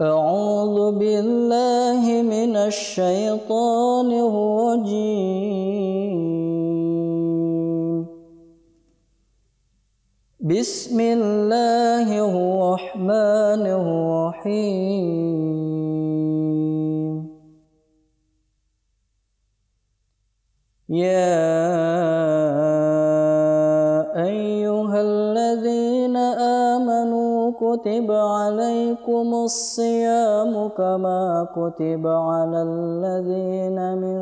أعوذ بالله من الشيطان الرجيم بسم الله الرحمن الرحيم يا أيها الذين آمنوا كتب عليكم الصيام كما كتب على الذين من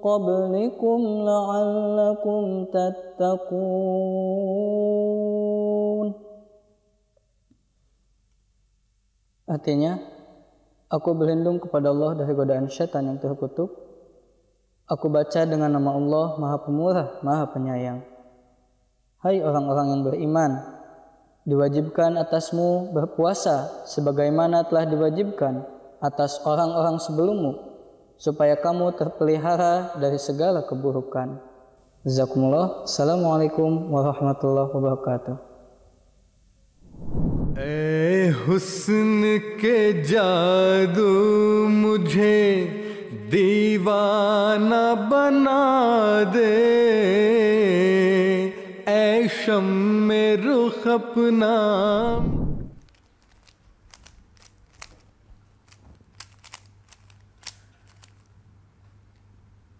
قبلكم لعلكم تتقون. Artinya, aku berlindung kepada Allah dari godaan syaitan yang terkutuk. Aku baca dengan nama Allah, Maha Pemurah, Maha Penyayang. Hai orang-orang yang beriman, diwajibkan atasmu berpuasa sebagaimana telah diwajibkan atas orang-orang sebelummu, supaya kamu terpelihara dari segala keburukan. Jazakumullah. Assalamualaikum warahmatullahi wabarakatuh. ऐ हुस्न के जादू मुझे दीवाना बना दे, ऐ शम्मे रुख अपना.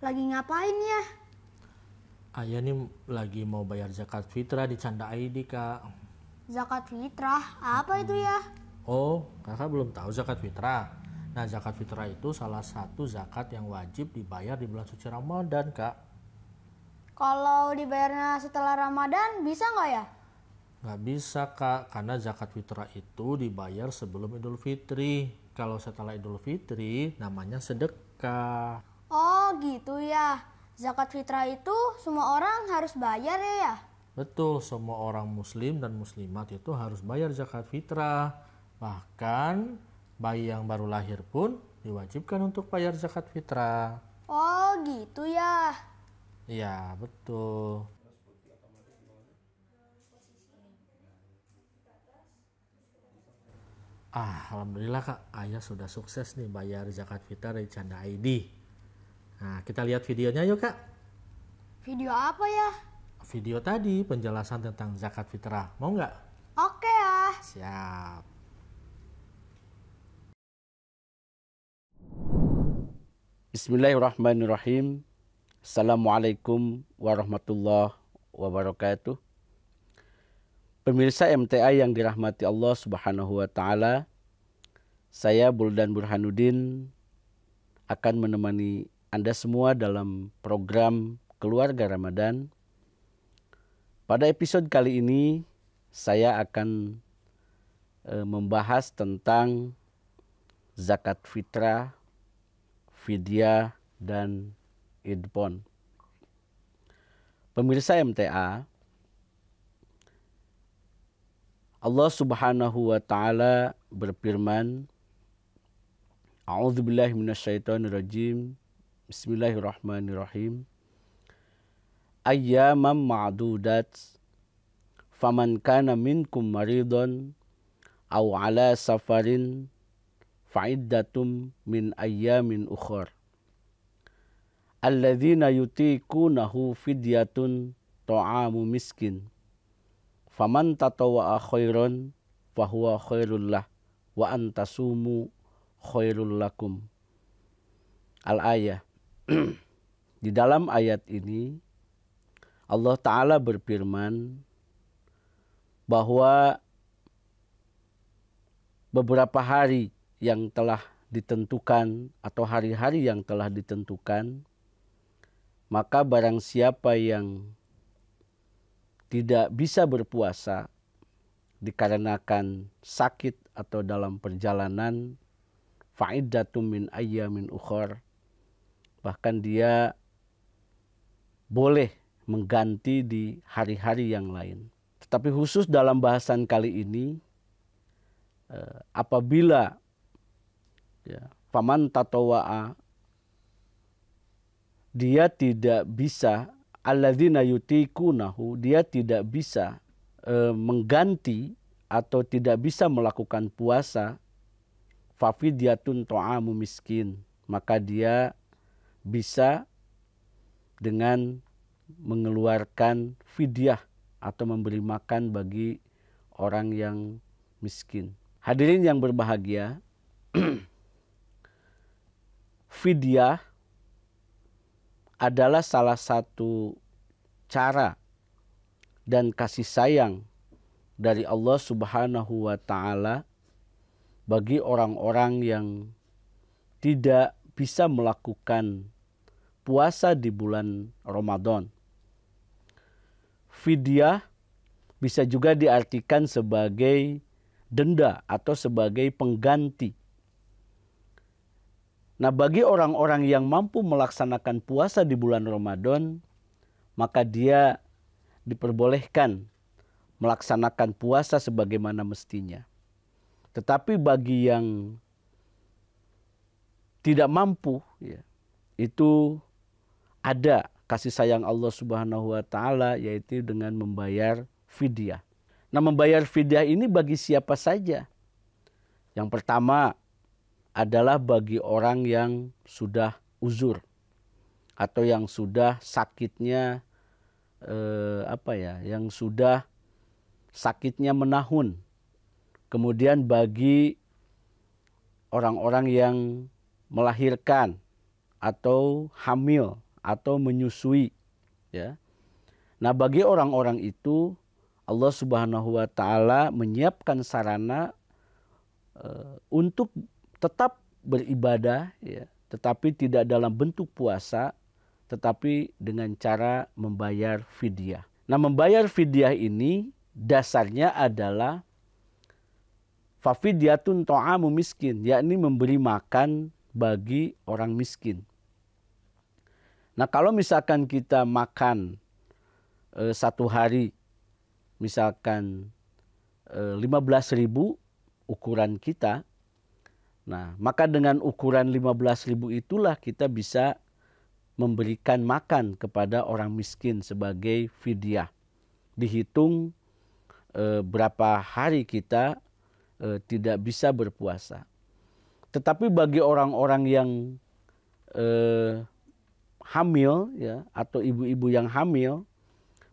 Lagi ngapain ya? Ayah nih lagi mau bayar zakat fitrah di Canda ID, Kak. Zakat fitrah, apa itu ya? Oh, kakak belum tahu zakat fitrah. Nah, zakat fitrah itu salah satu zakat yang wajib dibayar di bulan suci Ramadan, Kak. Kalau dibayarnya setelah Ramadan, bisa nggak ya? Nggak bisa, Kak, karena zakat fitrah itu dibayar sebelum Idul Fitri. Kalau setelah Idul Fitri, namanya sedekah. Oh gitu ya. Zakat fitrah itu semua orang harus bayar ya? Betul, semua orang muslim dan muslimat itu harus bayar zakat fitrah. Bahkan bayi yang baru lahir pun diwajibkan untuk bayar zakat fitrah. Oh gitu ya. Iya, betul. Alhamdulillah, Kak, ayah sudah sukses nih bayar zakat fitrah dari Canda ID. Nah, kita lihat videonya yuk, Kak. Video apa ya? Video tadi penjelasan tentang zakat fitrah. Mau nggak? Oke ya. Siap. Bismillahirrahmanirrahim. Assalamualaikum warahmatullahi wabarakatuh. Pemirsa MTA yang dirahmati Allah Subhanahu wa taala, saya Buldan Burhanuddin akan menemani Anda semua dalam program Keluarga Ramadan. Pada episode kali ini saya akan membahas tentang zakat fitrah, fidyah, dan idpon. Pemirsa MTA, Allah Subhanahu wa taala berfirman, A'udzubillahi minasyaitonirrajim. Bismillahirrahmanirrahim. Ayyamam ma'dudat, faman kana minkum maridun aw ala safarin fa'iddatum min ayyamin ukhar. Alladzina yutiqunahu fidyatun ta'amu miskin. Faman tatawwa'a khairan fahuwa khairul lah wa antasumu khairul lakum. Al-ayah. Di dalam ayat ini Allah Ta'ala berfirman bahwa beberapa hari yang telah ditentukan atau hari-hari yang telah ditentukan, maka barang siapa yang tidak bisa berpuasa dikarenakan sakit atau dalam perjalanan, fa'iddatum min ayyamin ukhar, bahkan dia boleh mengganti di hari-hari yang lain. Tetapi khusus dalam bahasan kali ini, apabila faman tatawwa'a, dia tidak bisa, alladzina yutiqunahu, dia tidak bisa mengganti atau tidak bisa melakukan puasa fafidyatun ta'amu miskin, maka dia bisa dengan mengeluarkan fidyah atau memberi makan bagi orang yang miskin. Hadirin yang berbahagia, fidyah adalah salah satu cara dan kasih sayang dari Allah Subhanahu wa Ta'ala bagi orang-orang yang tidak bisa melakukan puasa di bulan Ramadan. Fidyah bisa juga diartikan sebagai denda atau sebagai pengganti. Nah, bagi orang-orang yang mampu melaksanakan puasa di bulan Ramadan, maka dia diperbolehkan melaksanakan puasa sebagaimana mestinya. Tetapi bagi yang tidak mampu, ya, itu ada kasih sayang Allah Subhanahu wa Ta'ala, yaitu dengan membayar fidyah. Nah, membayar fidyah ini bagi siapa saja? Yang pertama adalah bagi orang yang sudah uzur atau yang sudah sakitnya yang sudah sakitnya menahun. Kemudian bagi orang-orang yang melahirkan atau hamil atau menyusui, ya. Nah, bagi orang-orang itu Allah Subhanahu wa Ta'ala menyiapkan sarana untuk tetap beribadah, ya, tetapi tidak dalam bentuk puasa, tetapi dengan cara membayar fidyah. Nah, membayar fidyah ini dasarnya adalah fafidyatun ta'amu miskin, yakni memberi makan bagi orang miskin. Nah, kalau misalkan kita makan satu hari, misalkan 15.000 ukuran kita, nah maka dengan ukuran 15.000 itulah kita bisa memberikan makan kepada orang miskin sebagai fidyah. Dihitung berapa hari kita tidak bisa berpuasa. Tetapi bagi orang-orang yang hamil, ya, atau ibu-ibu yang hamil,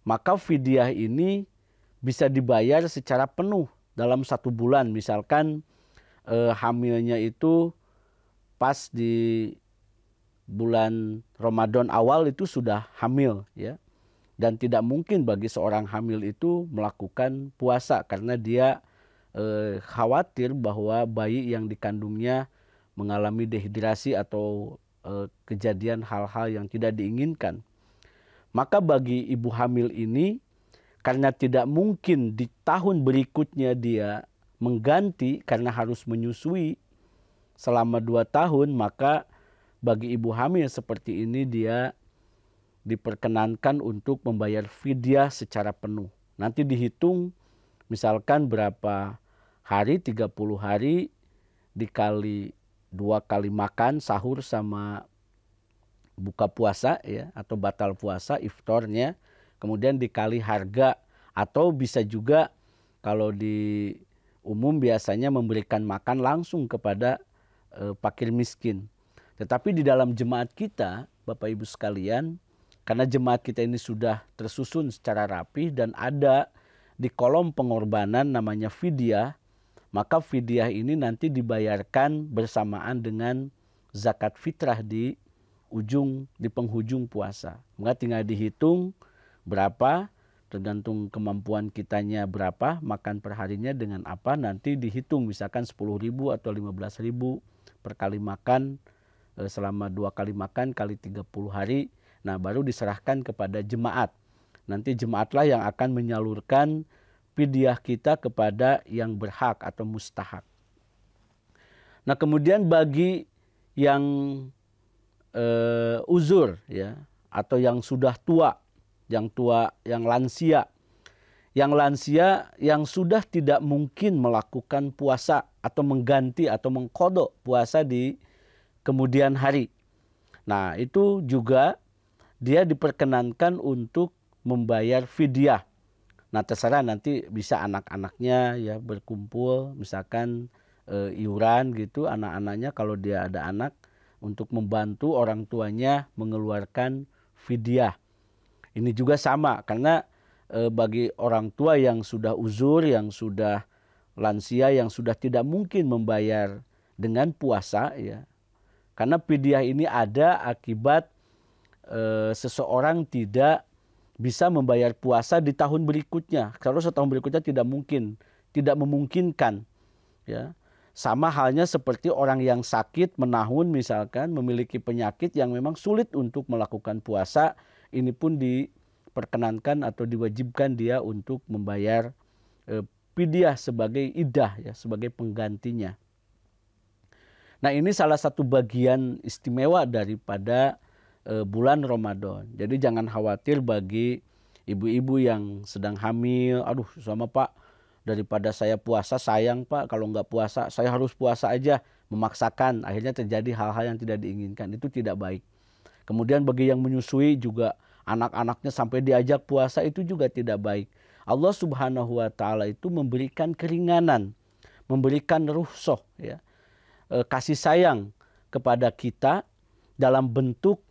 maka fidyah ini bisa dibayar secara penuh dalam 1 bulan. Misalkan hamilnya itu pas di bulan Ramadan awal itu sudah hamil, ya. Dan tidak mungkin bagi seorang hamil itu melakukan puasa karena dia khawatir bahwa bayi yang dikandungnya mengalami dehidrasi atau kejadian hal-hal yang tidak diinginkan. Maka bagi ibu hamil ini, karena tidak mungkin di tahun berikutnya dia mengganti karena harus menyusui selama 2 tahun, maka bagi ibu hamil seperti ini dia diperkenankan untuk membayar fidyah secara penuh. Nanti dihitung misalkan berapa hari, 30 hari dikali 2 kali makan, sahur sama buka puasa, ya, atau batal puasa, iftarnya, kemudian dikali harga, atau bisa juga kalau di umum biasanya memberikan makan langsung kepada fakir miskin. Tetapi di dalam jemaat kita, Bapak Ibu sekalian, karena jemaat kita ini sudah tersusun secara rapih dan ada di kolom pengorbanan namanya fidyah, maka fidyah ini nanti dibayarkan bersamaan dengan zakat fitrah di penghujung puasa. Maka tinggal dihitung berapa, tergantung kemampuan kitanya berapa, makan perharinya dengan apa, nanti dihitung misalkan 10.000 atau 15.000 per kali makan, selama 2 kali makan kali 30 hari. Nah, baru diserahkan kepada jemaat. Nanti jemaatlah yang akan menyalurkan fidyah kita kepada yang berhak atau mustahak. Nah, kemudian bagi yang uzur, ya, atau yang sudah tua, yang lansia. Yang lansia yang sudah tidak mungkin melakukan puasa atau mengganti atau mengqadha puasa di kemudian hari. Nah, itu juga dia diperkenankan untuk membayar fidyah. Nah, terserah nanti bisa anak-anaknya, ya, berkumpul misalkan iuran gitu anak-anaknya kalau dia ada anak untuk membantu orang tuanya mengeluarkan fidyah. Ini juga sama karena bagi orang tua yang sudah uzur, yang sudah lansia, yang sudah tidak mungkin membayar dengan puasa ya. Karena fidyah ini ada akibat seseorang tidak bisa membayar puasa di tahun berikutnya. Kalau setahun berikutnya tidak mungkin, tidak memungkinkan ya. Sama halnya seperti orang yang sakit menahun misalkan, memiliki penyakit yang memang sulit untuk melakukan puasa, ini pun diperkenankan atau diwajibkan dia untuk membayar fidyah sebagai idah ya, sebagai penggantinya. Nah, ini salah satu bagian istimewa daripada bulan Ramadan. Jadi jangan khawatir bagi ibu-ibu yang sedang hamil, aduh sama Pak, daripada saya puasa sayang Pak, kalau nggak puasa saya harus puasa aja, memaksakan, akhirnya terjadi hal-hal yang tidak diinginkan, itu tidak baik. Kemudian bagi yang menyusui juga anak-anaknya sampai diajak puasa, itu juga tidak baik. Allah Subhanahu wa Ta'ala itu memberikan keringanan, memberikan rukhsah ya, kasih sayang kepada kita dalam bentuk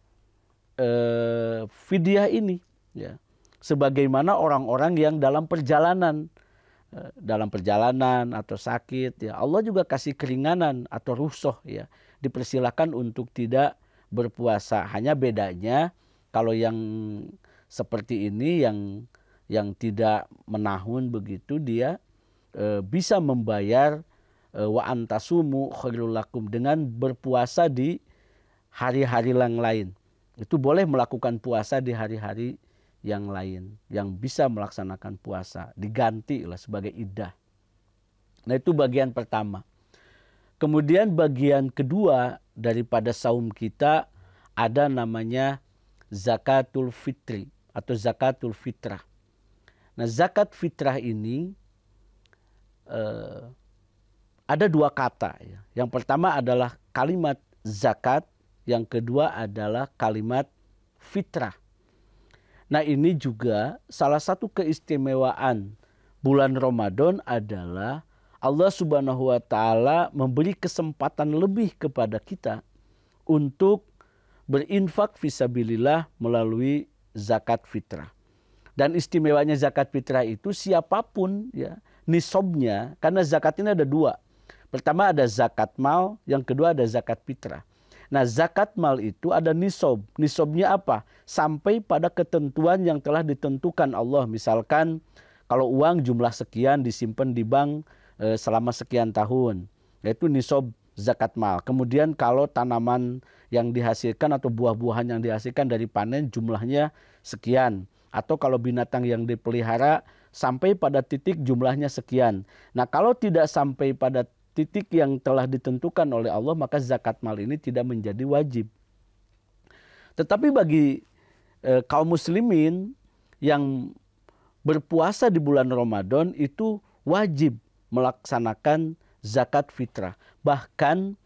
fidyah ini ya. Sebagaimana orang-orang yang dalam perjalanan atau sakit ya, Allah juga kasih keringanan atau rukhsah ya, dipersilakan untuk tidak berpuasa. Hanya bedanya kalau yang seperti ini yang tidak menahun begitu, dia bisa membayar wa antasumu khairul lakum, dengan berpuasa di hari-hari yang lain. Itu boleh melakukan puasa di hari-hari yang lain, yang bisa melaksanakan puasa, diganti lah sebagai idah. Nah, itu bagian pertama. Kemudian bagian kedua daripada saum kita ada namanya zakatul fitri atau zakatul fitrah. Nah, zakat fitrah ini ada dua kata ya. Yang pertama adalah kalimat zakat, yang kedua adalah kalimat fitrah. Nah, ini juga salah satu keistimewaan bulan Ramadan adalah Allah Subhanahu wa Ta'ala memberi kesempatan lebih kepada kita untuk berinfak fisabilillah melalui zakat fitrah. Dan istimewanya zakat fitrah itu siapapun ya, nisabnya, karena zakat ini ada dua. Pertama ada zakat mal, yang kedua ada zakat fitrah. Nah, zakat mal itu ada nisab. Nisabnya apa? Sampai pada ketentuan yang telah ditentukan Allah. Misalkan kalau uang jumlah sekian disimpan di bank selama sekian tahun, yaitu nisab zakat mal. Kemudian kalau tanaman yang dihasilkan atau buah-buahan yang dihasilkan dari panen jumlahnya sekian. Atau kalau binatang yang dipelihara sampai pada titik jumlahnya sekian. Nah, kalau tidak sampai pada titik yang telah ditentukan oleh Allah, maka zakat mal ini tidak menjadi wajib. Tetapi bagi kaum muslimin yang berpuasa di bulan Ramadan itu wajib melaksanakan zakat fitrah. Bahkan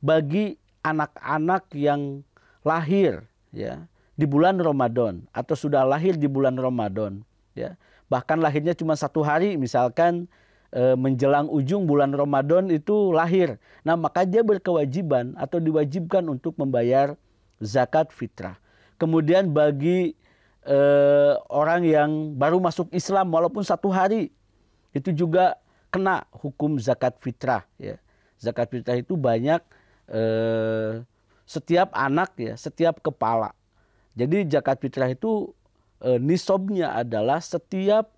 bagi anak-anak yang lahir ya di bulan Ramadan atau sudah lahir di bulan Ramadan ya, bahkan lahirnya cuma 1 hari misalkan, menjelang ujung bulan Ramadan itu lahir. Nah, maka dia berkewajiban atau diwajibkan untuk membayar zakat fitrah. Kemudian bagi orang yang baru masuk Islam walaupun 1 hari, itu juga kena hukum zakat fitrah ya. Zakat fitrah itu banyak setiap anak ya, setiap kepala. Jadi zakat fitrah itu nisabnya adalah setiap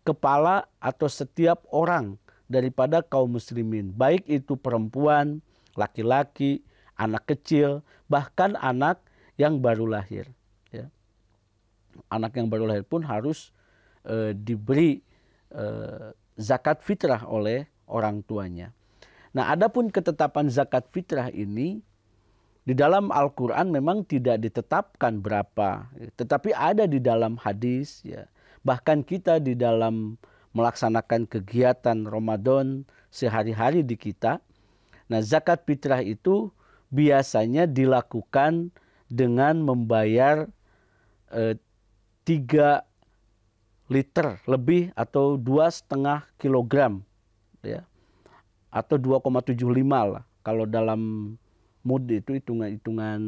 kepala atau setiap orang daripada kaum muslimin, baik itu perempuan, laki-laki, anak kecil, bahkan anak yang baru lahir ya. Anak yang baru lahir pun harus diberi zakat fitrah oleh orang tuanya. Nah, adapun ketetapan zakat fitrah ini di dalam Al-Quran memang tidak ditetapkan berapa, tetapi ada di dalam hadis ya. Bahkan kita di dalam melaksanakan kegiatan Ramadan sehari-hari di kita, nah zakat fitrah itu biasanya dilakukan dengan membayar 3 liter lebih atau 2,5 kilogram ya. atau 2,75 lah. Kalau dalam mud itu hitungan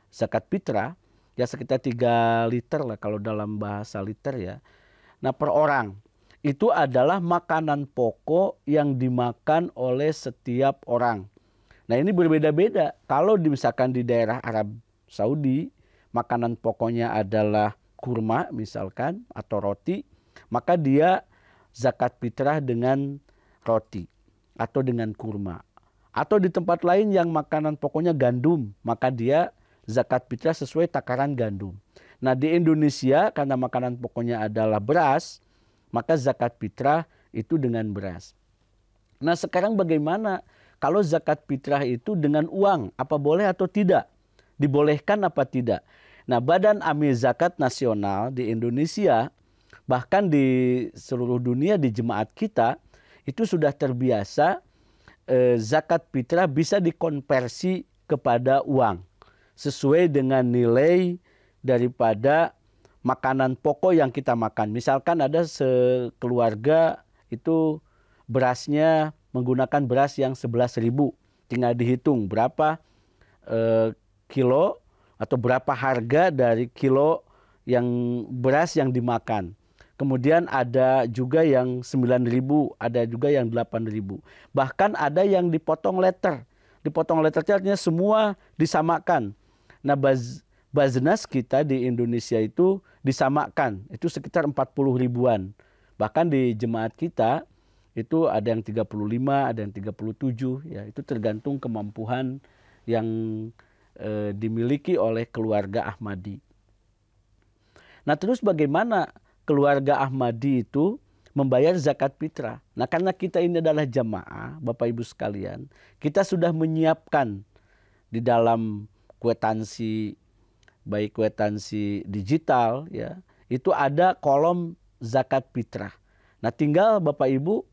zakat fitrah ya sekitar 3 liter lah kalau dalam bahasa liter ya. Nah per orang itu adalah makanan pokok yang dimakan oleh setiap orang. Nah ini berbeda-beda. Kalau misalkan di daerah Arab Saudi makanan pokoknya adalah kurma misalkan atau roti, maka dia zakat fitrah dengan roti atau dengan kurma. Atau di tempat lain yang makanan pokoknya gandum, maka dia zakat fitrah sesuai takaran gandum. Nah di Indonesia karena makanan pokoknya adalah beras, maka zakat fitrah itu dengan beras. Nah sekarang bagaimana kalau zakat fitrah itu dengan uang, apa boleh atau tidak? Dibolehkan apa tidak? Nah Badan Amil Zakat Nasional di Indonesia, bahkan di seluruh dunia di jemaat kita, itu sudah terbiasa zakat fitrah bisa dikonversi kepada uang. Sesuai dengan nilai daripada makanan pokok yang kita makan. Misalkan ada sekeluarga itu berasnya menggunakan beras yang 11.000. Tinggal dihitung berapa kilo atau berapa harga dari kilo yang beras yang dimakan. Kemudian ada juga yang 9.000, ada juga yang 8.000. Bahkan ada yang dipotong letter. Dipotong letternya artinya semua disamakan. Nah Baznas kita di Indonesia itu disamakan. Itu sekitar 40 ribuan. Bahkan di jemaat kita itu ada yang 35, ada yang 37. Ya, itu tergantung kemampuan yang dimiliki oleh keluarga Ahmadi. Nah terus bagaimana keluarga Ahmadi itu membayar zakat fitrah? Nah karena kita ini adalah jamaah, Bapak Ibu sekalian, kita sudah menyiapkan di dalam kwitansi, baik kwitansi digital ya, itu ada kolom zakat fitrah. Nah tinggal Bapak Ibu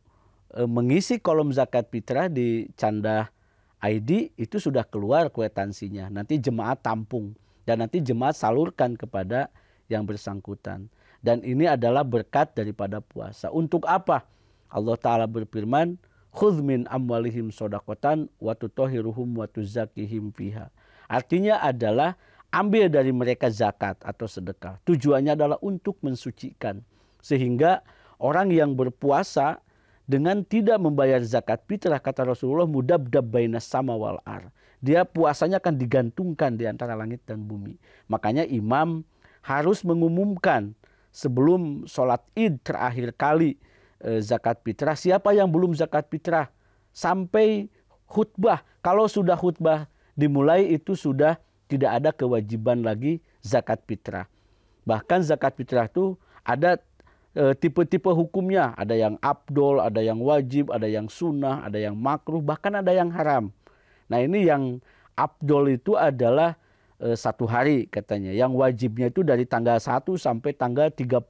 mengisi kolom zakat fitrah di Canda ID, itu sudah keluar kwitansinya. Nanti jemaat tampung dan nanti jemaat salurkan kepada yang bersangkutan. Dan ini adalah berkat daripada puasa. Untuk apa? Allah Ta'ala berfirman, khudz min amwalihim shadaqatan wa tutahhiruhum wa tuzakkihim fiha. Artinya adalah ambil dari mereka zakat atau sedekah. Tujuannya adalah untuk mensucikan. Sehingga orang yang berpuasa dengan tidak membayar zakat fitrah, kata Rasulullah, mudabdab bainas sama wal ar. Dia puasanya akan digantungkan di antara langit dan bumi. Makanya imam harus mengumumkan sebelum sholat id terakhir kali zakat fitrah. Siapa yang belum zakat fitrah sampai khutbah. Kalau sudah khutbah dimulai itu sudah tidak ada kewajiban lagi zakat fitrah. Bahkan zakat fitrah itu ada tipe-tipe hukumnya, ada yang afdol, ada yang wajib, ada yang sunnah, ada yang makruh, bahkan ada yang haram. Nah ini yang afdol itu adalah 1 hari katanya. Yang wajibnya itu dari tanggal 1 sampai tanggal 30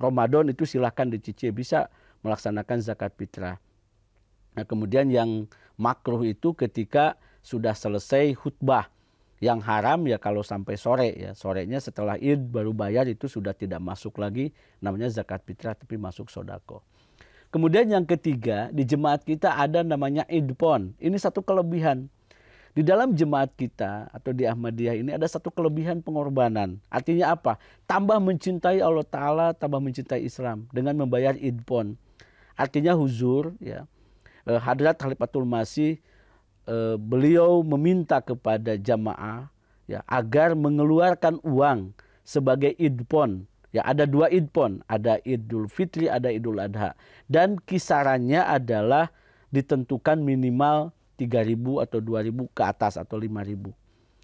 Ramadan itu silahkan dicicil, bisa melaksanakan zakat fitrah. Nah kemudian yang makruh itu ketika sudah selesai khutbah. Yang haram ya kalau sampai sore ya, sorenya setelah id baru bayar, itu sudah tidak masuk lagi namanya zakat fitrah tapi masuk sodako. Kemudian yang ketiga, di jemaat kita ada namanya idpon. Ini satu kelebihan. Di dalam jemaat kita atau di Ahmadiyah ini ada satu kelebihan pengorbanan. Artinya apa? Tambah mencintai Allah Ta'ala, tambah mencintai Islam dengan membayar idpon. Artinya huzur ya, Hadrat Khalifatul Masih, beliau meminta kepada jamaah ya agar mengeluarkan uang sebagai idpon. Ya ada 2 idpon, ada Idul Fitri, ada Idul Adha. Dan kisarannya adalah ditentukan minimal 3.000 atau 2.000 ke atas atau 5.000.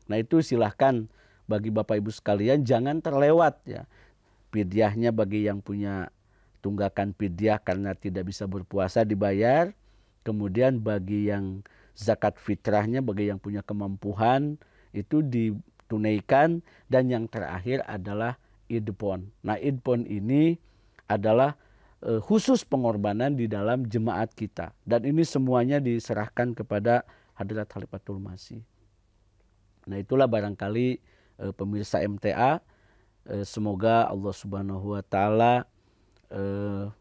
Nah itu silahkan bagi Bapak Ibu sekalian jangan terlewat ya. Fidyahnya bagi yang punya tunggakan fidyah karena tidak bisa berpuasa dibayar. Kemudian bagi yang zakat fitrahnya, bagi yang punya kemampuan itu ditunaikan. Dan yang terakhir adalah idpon. Nah idpon ini adalah khusus pengorbanan di dalam jemaat kita. Dan ini semuanya diserahkan kepada Hadrat Khalifatul Masih. Nah itulah barangkali pemirsa MTA, semoga Allah Subhanahu wa Ta'ala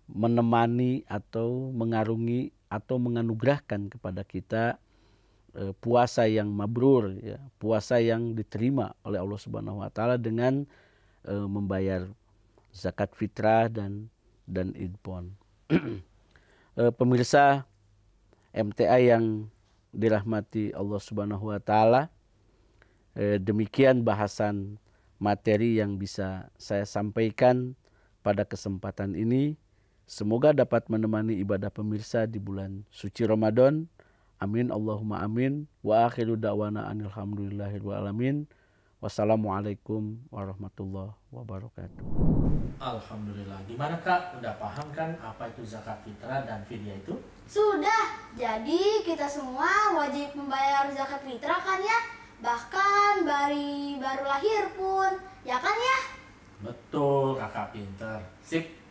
menemani atau mengarungi atau menganugerahkan kepada kita puasa yang mabrur, ya, puasa yang diterima oleh Allah Subhanahu wa taala dengan membayar zakat fitrah dan idpon. Pemirsa MTA yang dirahmati Allah Subhanahu wa taala, demikian bahasan materi yang bisa saya sampaikan pada kesempatan ini. Semoga dapat menemani ibadah pemirsa di bulan suci Ramadan. Amin Allahumma amin. Wa akhiru da'wana alhamdulillahirabbil alamin. Wassalamualaikum warahmatullahi wabarakatuh. Alhamdulillah. Gimana Kak? Udah paham kan apa itu zakat fitrah dan fidyah itu? Sudah, jadi kita semua wajib membayar zakat fitrah kan ya? Bahkan baru lahir pun, ya kan ya? Betul, Kakak pinter. Sip.